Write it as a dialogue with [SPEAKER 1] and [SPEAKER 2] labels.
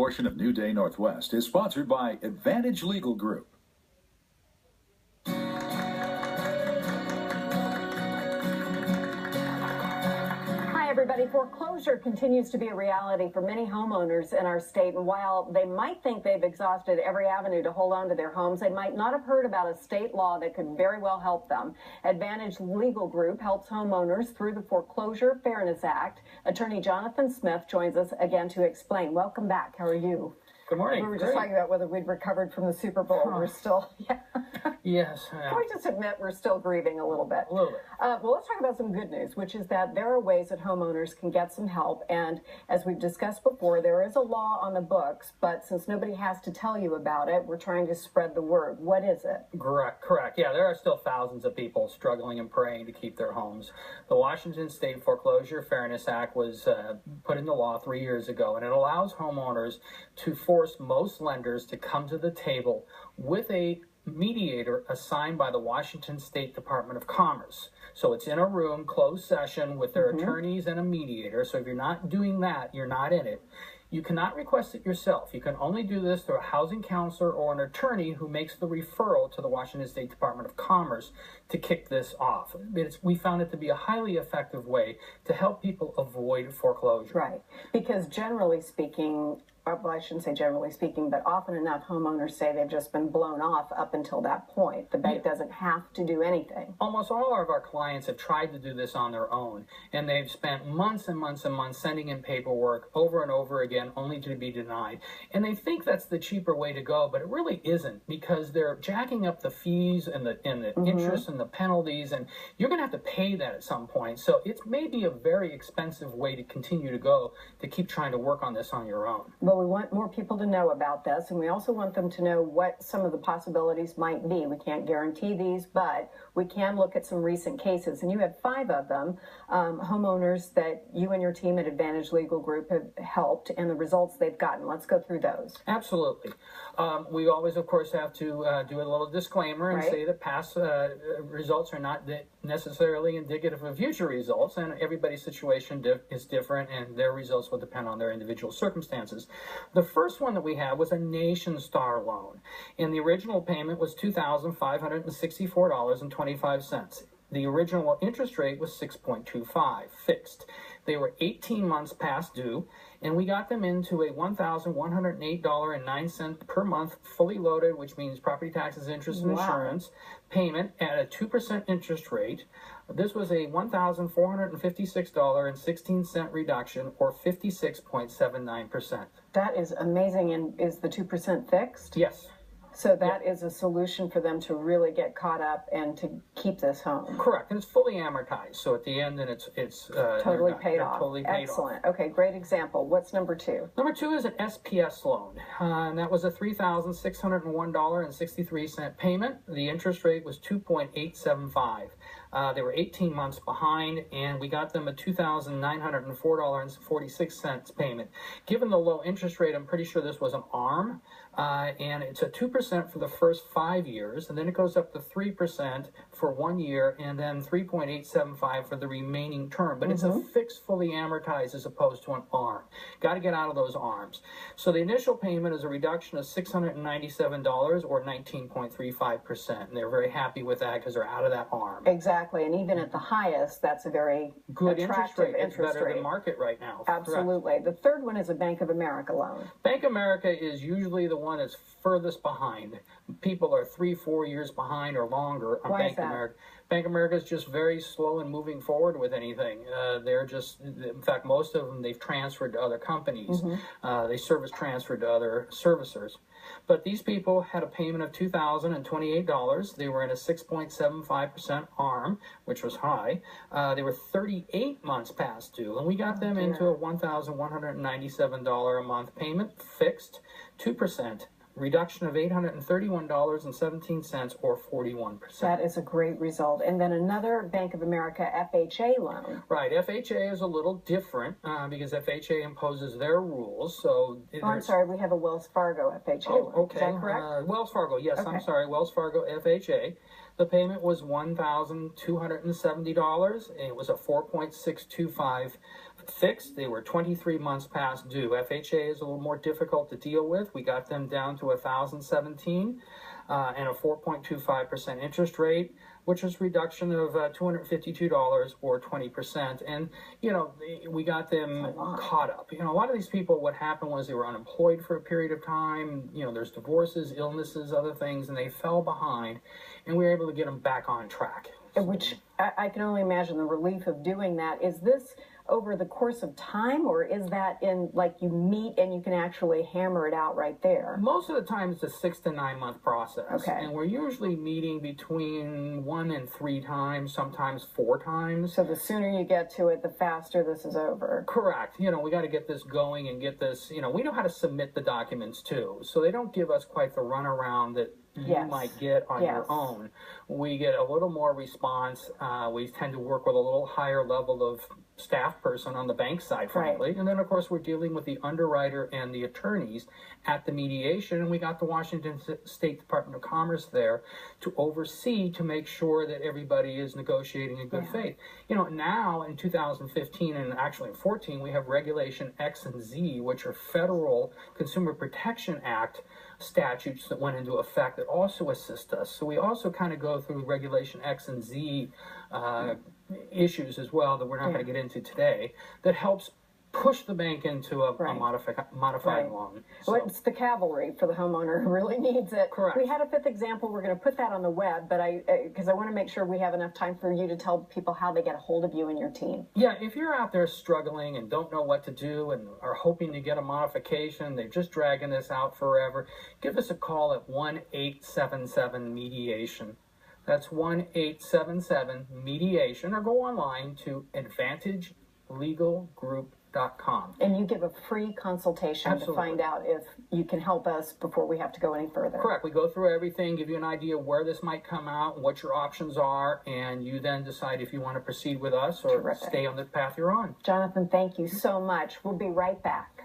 [SPEAKER 1] Portion of New Day Northwest is sponsored by Advantage Legal Group.
[SPEAKER 2] Everybody, foreclosure continues to be a reality for many homeowners in our state, and while they might think they've exhausted every avenue to hold on to their homes, they might not have heard about a state law that could very well help them. Advantage Legal Group helps homeowners through the Foreclosure Fairness Act. Attorney Jonathan Smith joins us again to explain. Welcome back. How are you?
[SPEAKER 3] Good morning.
[SPEAKER 2] We were just talking about whether we'd recovered from the Super Bowl. We're still,
[SPEAKER 3] Yes.
[SPEAKER 2] Can we just admit we're still grieving a little bit?
[SPEAKER 3] A little bit.
[SPEAKER 2] Well, let's talk about some good news, which is that there are ways that homeowners can get some help. And as we've discussed before, there is a law on the books, but since nobody has to tell you about it, we're trying to spread the word. What is it?
[SPEAKER 3] Correct. Yeah, there are still thousands of people struggling and praying to keep their homes. The Washington State Foreclosure Fairness Act was put into law 3 years ago, and it allows homeowners to force most lenders to come to the table with a mediator assigned by the Washington State Department of Commerce. So it's in a room, closed session with their attorneys and a mediator. So if you're not doing that, you're not in it. You cannot request it yourself. You can only do this through a housing counselor or an attorney who makes the referral to the Washington State Department of Commerce to kick this off. We found it to be a highly effective way to help people avoid foreclosure.
[SPEAKER 2] Right, because generally speaking, well, I shouldn't say generally speaking, but often enough homeowners say they've just been blown off up until that point. The bank doesn't have to do anything.
[SPEAKER 3] Almost all of our clients have tried to do this on their own, and they've spent months and months and months sending in paperwork over and over again only to be denied. And they think that's the cheaper way to go, but it really isn't, because they're jacking up the fees and the interest and the penalties, and you're going to have to pay that at some point. So it may be a very expensive way to continue to go to keep trying to work on this on your own.
[SPEAKER 2] Well, we want more people to know about this, and we also want them to know what some of the possibilities might be. We can't guarantee these, but we can look at some recent cases, and you have 5 of them, homeowners that you and your team at Advantage Legal Group have helped, and the results they've gotten. Let's go through those.
[SPEAKER 3] Absolutely. We always, of course, have to do a little disclaimer and say that past results are not necessarily indicative of future results, and everybody's situation is different, and their results will depend on their individual circumstances. The first one that we had was a Nation Star loan, and the original payment was $2,564.25. The original interest rate was 6.25, fixed. They were 18 months past due, and we got them into a $1,108.09 per month, fully loaded, which means property taxes, interest, and insurance, payment at a 2% interest rate. This was a $1,456.16 reduction, or 56.79%.
[SPEAKER 2] That is amazing. And is the 2% fixed?
[SPEAKER 3] Yes.
[SPEAKER 2] So that is a solution for them to really get caught up and to keep this home.
[SPEAKER 3] Correct, and it's fully amortized. So at the end, then it's
[SPEAKER 2] totally paid off.
[SPEAKER 3] Totally paid
[SPEAKER 2] Excellent.
[SPEAKER 3] off.
[SPEAKER 2] Okay, great example. What's number 2?
[SPEAKER 3] Number 2 is an SPS loan, and that was a $3,601.63 payment. The interest rate was 2.875. They were 18 months behind, and we got them a $2,904.46 payment. Given the low interest rate, I'm pretty sure this was an ARM, and it's a 2% for the first 5 years, and then it goes up to 3% for 1 year, and then 3.875 for the remaining term. But it's a fixed, fully amortized as opposed to an ARM. Got to get out of those ARMs. So the initial payment is a reduction of $697 or 19.35%, and they're very happy with that because they're out of that ARM.
[SPEAKER 2] Exactly, and even at the highest, that's a very
[SPEAKER 3] good
[SPEAKER 2] attractive
[SPEAKER 3] interest rate. It's better than market right now.
[SPEAKER 2] Absolutely.
[SPEAKER 3] Correct.
[SPEAKER 2] The third one is a Bank of America loan.
[SPEAKER 3] Bank of America is usually the one that's furthest behind. People are 3-4 years behind or longer on Bank of America. Bank of America is just very slow in moving forward with anything. They're just, in fact, most of them they've transferred to other companies. They service transferred to other servicers. But these people had a payment of $2,028. They were in a 6.75% ARM, which was high. They were 38 months past due, and we got them into a $1,197 a month payment, fixed, 2%. Reduction of $831.17 or 41%.
[SPEAKER 2] That is a great result. And then another Bank of America FHA loan.
[SPEAKER 3] Right. FHA is a little different because FHA imposes their rules. So
[SPEAKER 2] I'm sorry, we have a Wells Fargo FHA loan.
[SPEAKER 3] Okay.
[SPEAKER 2] Is that correct?
[SPEAKER 3] Wells Fargo, yes,
[SPEAKER 2] Okay.
[SPEAKER 3] I'm sorry, Wells Fargo FHA. The payment was $1,270. It was a 4.625 fixed. They were 23 months past due. FHA is a little more difficult to deal with. We got them down to 1,017 and a 4.25% interest rate, which was reduction of $252 or 20%. And, you know, we got them caught up. You know, a lot of these people, what happened was they were unemployed for a period of time. You know, there's divorces, illnesses, other things, and they fell behind. And we were able to get them back on track.
[SPEAKER 2] Which I can only imagine the relief of doing that. Is this over the course of time, or is that in, like, you meet and you can actually hammer it out right there?
[SPEAKER 3] Most of the time it's a 6 to 9 month process.
[SPEAKER 2] Okay.
[SPEAKER 3] And we're usually meeting between 1 and 3 times, sometimes 4 times.
[SPEAKER 2] So the sooner you get to it, the faster this is over.
[SPEAKER 3] Correct. You know, we got to get this going and get this, you know, we know how to submit the documents too. So they don't give us quite the runaround that you might get on your own. We get a little more response. We tend to work with a little higher level of staff person on the bank side, frankly. Right. And then, of course, we're dealing with the underwriter and the attorneys at the mediation. And we got the Washington State Department of Commerce there to oversee, to make sure that everybody is negotiating in good faith. You know, now in 2015 and actually in 14, we have Regulation X and Z, which are federal Consumer Protection Act statutes that went into effect that also assist us. So we also kind of go through Regulation X and Z issues as well that we're not going to get into today, that helps push the bank into a modified loan.
[SPEAKER 2] So. Well, it's the cavalry for the homeowner who really needs it.
[SPEAKER 3] Correct.
[SPEAKER 2] We had a fifth example. We're going to put that on the web, but because I want to make sure we have enough time for you to tell people how they get a hold of you and your team.
[SPEAKER 3] Yeah, if you're out there struggling and don't know what to do and are hoping to get a modification, they're just dragging this out forever, give us a call at 1-877-MEDIATION. That's 1-877-MEDIATION, or go online to AdvantageLegalGroup.com.
[SPEAKER 2] And you give a free consultation to find out if you can help us before we have to go any further.
[SPEAKER 3] Correct. We go through everything, give you an idea where this might come out, what your options are, and you then decide if you want to proceed with us or stay on the path you're on.
[SPEAKER 2] Jonathan, thank you so much. We'll be right back.